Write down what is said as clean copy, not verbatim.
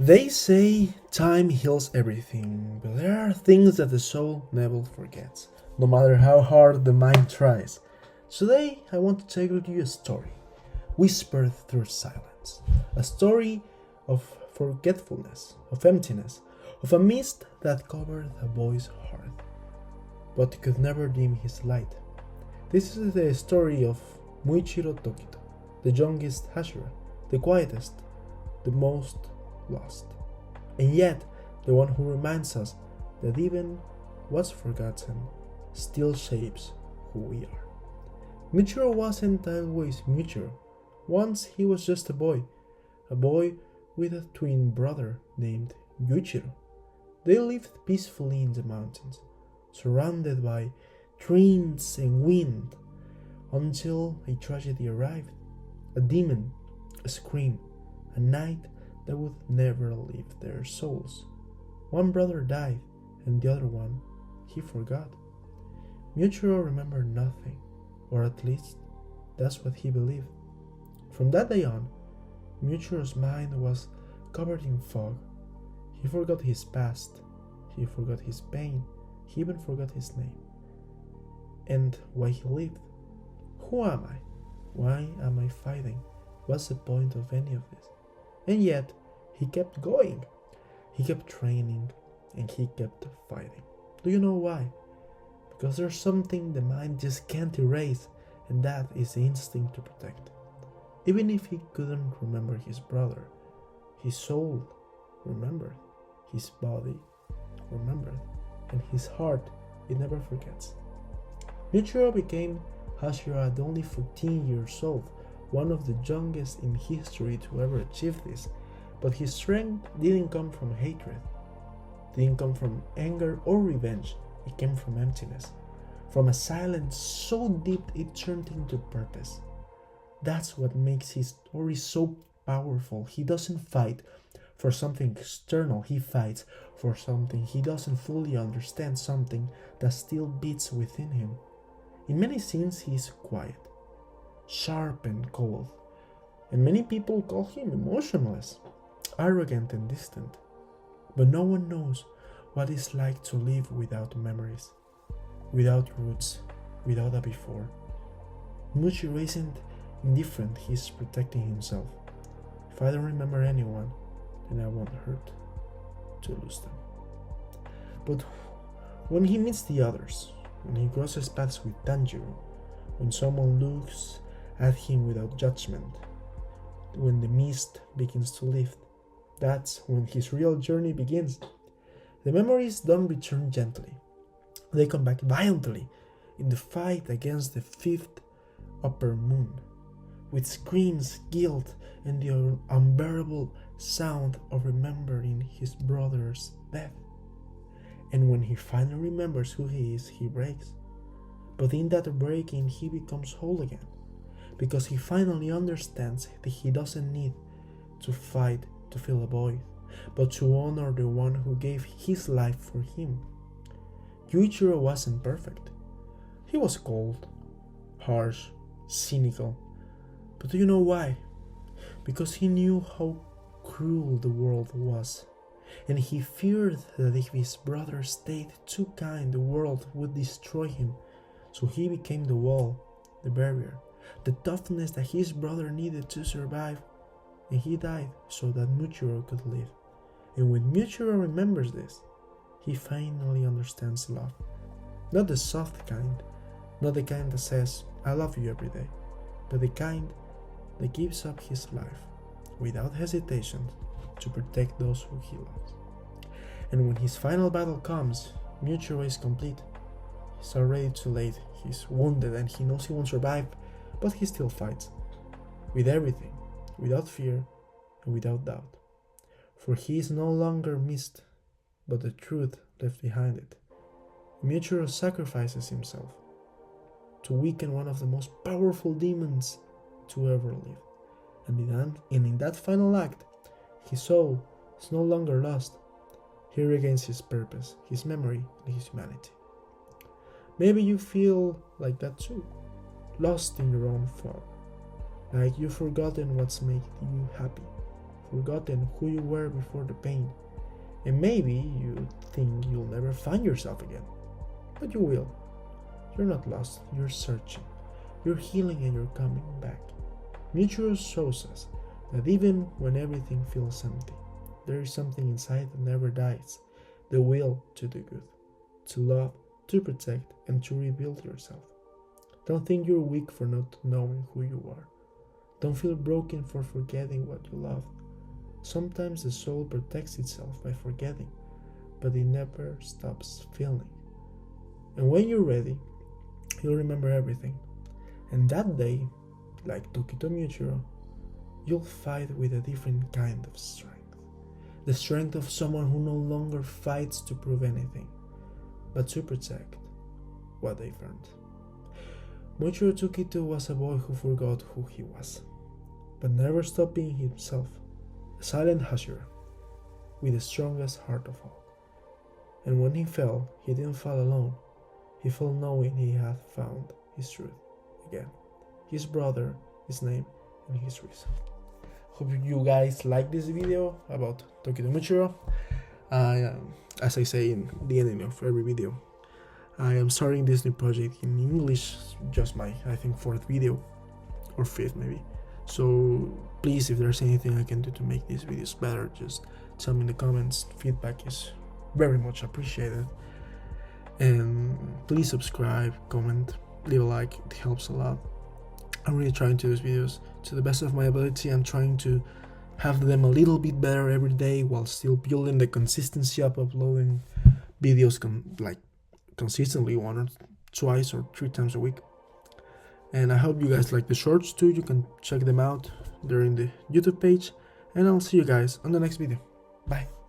They say time heals everything, but there are things that the soul never forgets, no matter how hard the mind tries. Today, I want to tell you a story, whispered through silence. A story of forgetfulness, of emptiness, of a mist that covered a boy's heart, but could never dim his light. This is the story of Muichiro Tokito, the youngest Hashira, the quietest, the most lost, and yet the one who reminds us that even what's forgotten still shapes who we are. Muichiro wasn't always Muichiro. Once he was just a boy with a twin brother named Yuichiro. They lived peacefully in the mountains, surrounded by trees and wind, until a tragedy arrived. A demon, a scream, a night that would never leave their souls. One brother died, and the other one he forgot. Muichiro remembered nothing, or at least that's what he believed. From that day on, Muichiro's mind was covered in fog. He forgot his past, he forgot his pain, he even forgot his name, and why he lived. Who am I? Why am I fighting? What's the point of any of this? And yet, he kept going. He kept training, and he kept fighting. Do you know why? Because there's something the mind just can't erase, and that is the instinct to protect. Even if he couldn't remember his brother, his soul remembered, his body remembered, and his heart, it never forgets. Muichiro became Hashira at only 14 years old, one of the youngest in history to ever achieve this, but his strength didn't come from hatred, didn't come from anger or revenge, it came from emptiness, from a silence so deep it turned into purpose. That's what makes his story so powerful. He doesn't fight for something external, he fights for something he doesn't fully understand, something that still beats within him. In many scenes he is quiet, sharp and cold, and many people call him emotionless, arrogant and distant. But no one knows what it's like to live without memories, without roots, without a before. Muichiro isn't indifferent, he's protecting himself. If I don't remember anyone, then I won't hurt to lose them. But when he meets the others, when he crosses paths with Tanjiro, when someone looks at him without judgment, when the mist begins to lift, that's when his real journey begins. The memories don't return gently. They come back violently in the fight against the fifth upper moon, with screams, guilt, and the unbearable sound of remembering his brother's death. And when he finally remembers who he is, he breaks. But in that breaking, he becomes whole again, because he finally understands that he doesn't need to fight to fill a void, but to honor the one who gave his life for him. Yuichiro wasn't perfect. He was cold, harsh, cynical. But do you know why? Because he knew how cruel the world was, and he feared that if his brother stayed too kind, the world would destroy him. So he became the wall, the barrier, the toughness that his brother needed to survive, and he died so that Muichiro could live. And when Muichiro remembers this, he finally understands love. Not the soft kind, not the kind that says, I love you every day, but the kind that gives up his life without hesitation to protect those who he loves. And when his final battle comes, Muichiro is complete. He's already too late, he's wounded and he knows he won't survive, but he still fights. With everything, without fear and without doubt. For he is no longer mist, but the truth left behind it. Muichiro sacrifices himself to weaken one of the most powerful demons to ever live. And in that final act, his soul is no longer lost. He regains his purpose, his memory, and his humanity. Maybe you feel like that too, lost in your own fog, like you've forgotten what's made you happy, forgotten who you were before the pain. And maybe you think you'll never find yourself again. But you will. You're not lost, you're searching. You're healing and you're coming back. Muichiro shows us that even when everything feels empty, there is something inside that never dies. The will to do good, to love, to protect, and to rebuild yourself. Don't think you're weak for not knowing who you are. Don't feel broken for forgetting what you loved. Sometimes the soul protects itself by forgetting, but it never stops feeling. And when you're ready, you'll remember everything. And that day, like Tokito Muichiro, you'll fight with a different kind of strength. The strength of someone who no longer fights to prove anything, but to protect what they've earned. Muichiro Tokito was a boy who forgot who he was, but never stopped being himself, a silent Hashira, with the strongest heart of all. And when he fell, he didn't fall alone. He fell knowing he had found his truth again, his brother, his name, and his reason. Hope you guys like this video about Tokito Muichiro. As I say in the ending of every video, I am starting this new project in English, just my, I think, 4th video, or 5th maybe. So please, if there's anything I can do to make these videos better, just tell me in the comments. Feedback is very much appreciated. And please subscribe, comment, leave a like, it helps a lot. I'm really trying to do these videos to the best of my ability. I'm trying to have them a little bit better every day while still building the consistency of uploading videos consistently 1 or 2 or 3 times a week. And I hope you guys like the shorts too. You can check them out. They're in the YouTube page. And I'll see you guys on the next video. Bye.